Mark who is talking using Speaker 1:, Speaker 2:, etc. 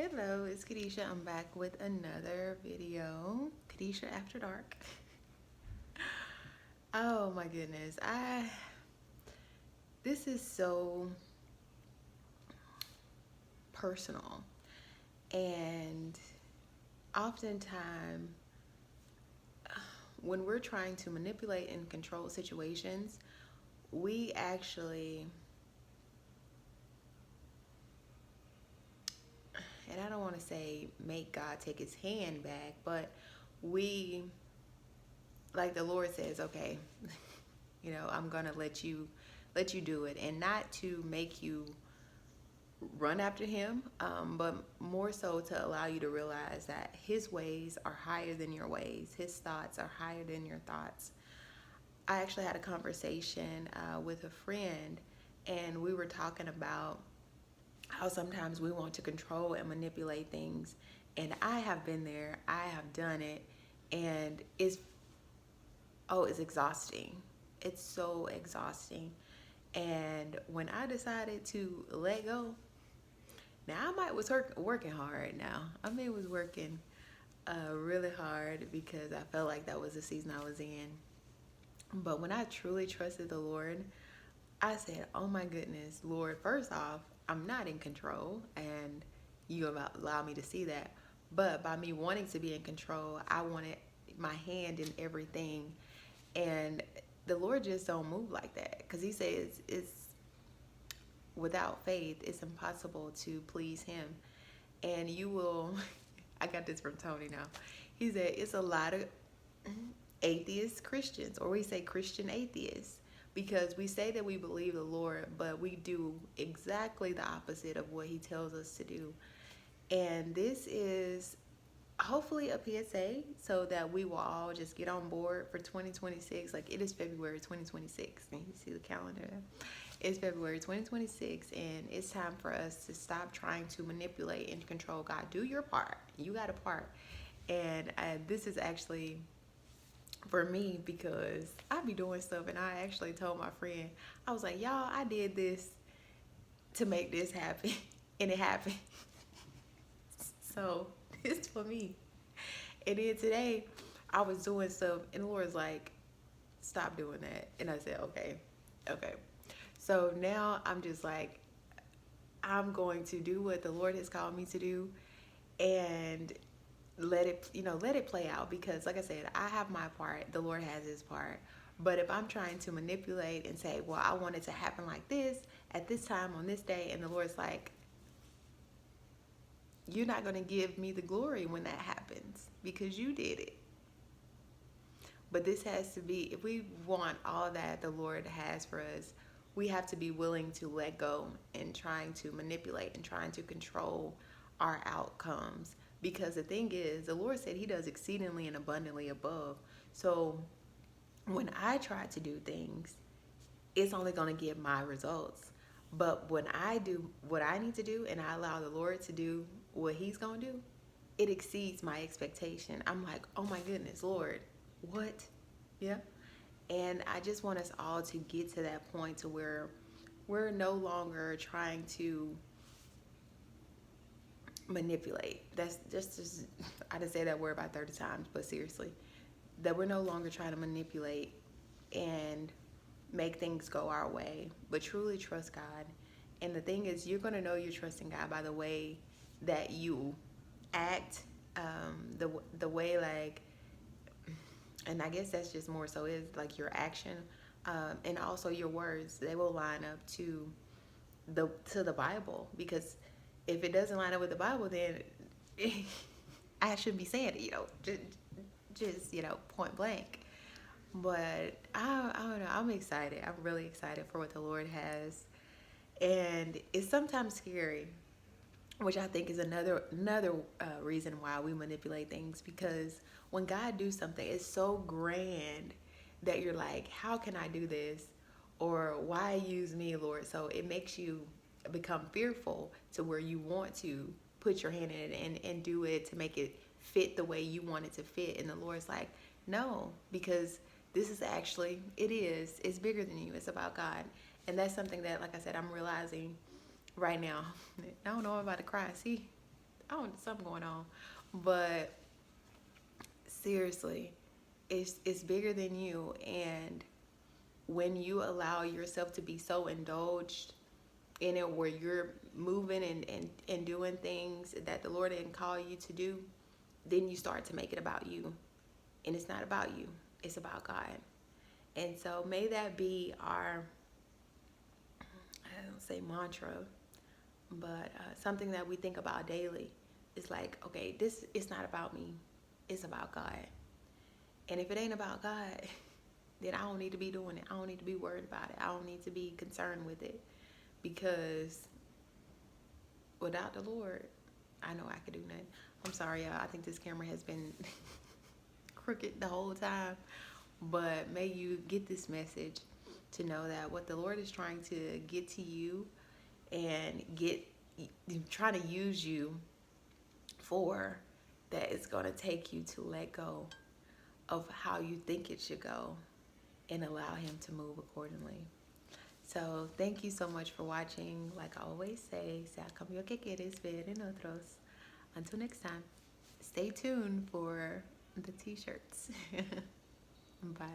Speaker 1: Hello, it's Kadisha. I'm back with another video. Kadisha After Dark. Oh my goodness. I This is so personal, and oftentimes when we're trying to manipulate and control situations, we actually, and I don't want to say make God take his hand back, but we, like the Lord says, okay, I'm gonna let you do it, and not to make you run after him, but more so to allow you to realize that his ways are higher than your ways, his thoughts are higher than your thoughts. I actually had a conversation with a friend, and we were talking about how sometimes we want to control and manipulate things. And I have been there, I have done it, and it's exhausting. It's so exhausting. And when I decided to let go, now I might was working hard. Now I was working really hard because I felt like that was the season I was in. But when I truly trusted the Lord, I said, "Oh my goodness, Lord! First off, I'm not in control, and you allow me to see that. But by me wanting to be in control, I wanted my hand in everything, and the Lord just don't move like that, because He says it's without faith, it's impossible to please Him, and you will." I got this from Tony now. He said it's a lot of atheist Christians, or we say Christian atheists, because we say that we believe the Lord, but we do exactly the opposite of what He tells us to do. And this is hopefully a PSA so that we will all just get on board for 2026. Like, it is February 2026, and you see the calendar. It's February 2026, and it's time for us to stop trying to manipulate and control God. Do your part. You got a part. And this is actually for me, because I be doing stuff, and I actually told my friend, I was like, y'all, I did this to make this happen, and it happened. So it's for me. And then today, I was doing stuff, and the Lord's like, stop doing that. And I said, okay, okay. So now I'm just like, I'm going to do what the Lord has called me to do, and let it play out, because like I said, I have my part, the Lord has his part. But if I'm trying to manipulate and say, well, I want it to happen like this at this time on this day, and the Lord's like, you're not going to give me the glory when that happens because you did it. But this has to be, if we want all that the Lord has for us, we have to be willing to let go and trying to manipulate and trying to control our outcomes. Because the thing is, the Lord said he does exceedingly and abundantly above. So when I try to do things, it's only going to give my results. But when I do what I need to do, and I allow the Lord to do what he's going to do, it exceeds my expectation. I'm like, oh my goodness, Lord, what? Yeah. And I just want us all to get to that point to where we're no longer trying to manipulate. That's just I done say that word about 30 times, but seriously, that we're no longer trying to manipulate and make things go our way, but truly trust God. And the thing is, you're going to know you're trusting God by the way that you act, the way, like, and I guess that's just more so is like your action, and also your words. They will line up to the Bible, because if it doesn't line up with the Bible, then I should be saying it, just point blank. But I don't know. I'm excited. I'm really excited for what the Lord has, and it's sometimes scary, which I think is another reason why we manipulate things. Because when God do something, it's so grand that you're like, how can I do this, or why use me, Lord? So it makes you become fearful to where you want to put your hand in it and do it to make it fit the way you want it to fit. And the Lord's like, no, because this is actually, it's bigger than you. It's about God. And that's something that, like I said, I'm realizing right now. I don't know, I'm about to cry. See, I don't, something going on. But seriously, it's bigger than you. And when you allow yourself to be so indulged in it, where you're moving and doing things that the Lord didn't call you to do, then you start to make it about you. And it's not about you, it's about God. And so may that be our, I don't say mantra, but something that we think about daily. It's like, okay, this it's not about me, it's about God. And if it ain't about God, then I don't need to be doing it. I don't need to be worried about it. I don't need to be concerned with it, because without the Lord, I know I could do nothing. I'm sorry, y'all. I think this camera has been crooked the whole time. But may you get this message to know that what the Lord is trying to get to you and trying to use you for, that it's going to take you to let go of how you think it should go and allow him to move accordingly. So thank you so much for watching. Like I always say, sea como yo que quieres ver en otros. Until next time, stay tuned for the t-shirts. Bye.